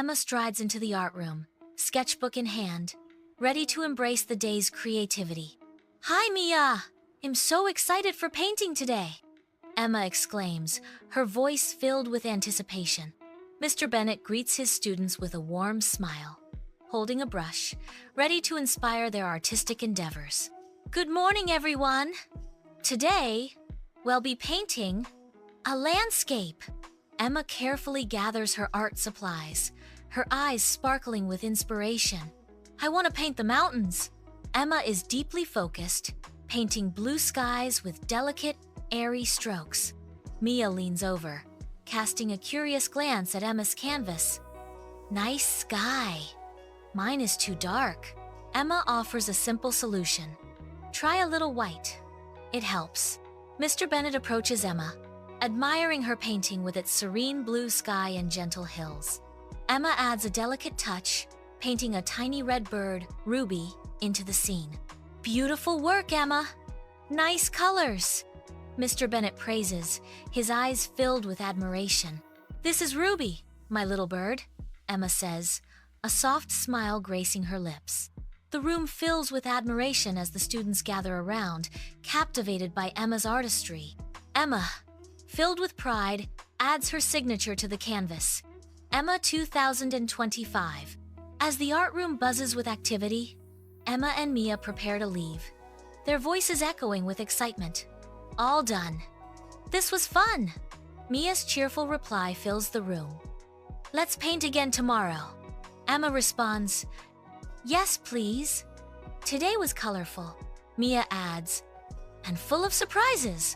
Emma strides into the art room, sketchbook in hand, ready to embrace the day's creativity. "Hi, Mia! I'm so excited for painting today!" Emma exclaims, her voice filled with anticipation. Mr. Bennett greets his students with a warm smile, holding a brush, ready to inspire their artistic endeavors. "Good morning, everyone! Today, we'll be painting a landscape." Emma carefully gathers her art supplies, her eyes sparkling with inspiration. "I want to paint the mountains." Emma is deeply focused, painting blue skies with delicate, airy strokes. Mia leans over, casting a curious glance at Emma's canvas. "Nice sky. Mine is too dark." Emma offers a simple solution. "Try a little white. It helps." Mr. Bennett approaches Emma, admiring her painting with its serene blue sky and gentle hills. Emma adds a delicate touch, painting a tiny red bird, Ruby, into the scene. "Beautiful work, Emma. Nice colors." Mr. Bennett praises, his eyes filled with admiration. "This is Ruby, my little bird," Emma says, a soft smile gracing her lips. The room fills with admiration as the students gather around, captivated by Emma's artistry. Emma, filled with pride, adds her signature to the canvas. Emma 2025. As the art room buzzes with activity, Emma and Mia prepare to leave, their voices echoing with excitement. "All done. This was fun." Mia's cheerful reply fills the room. "Let's paint again tomorrow." Emma responds, "Yes, please." "Today was colorful," Mia adds, "and full of surprises."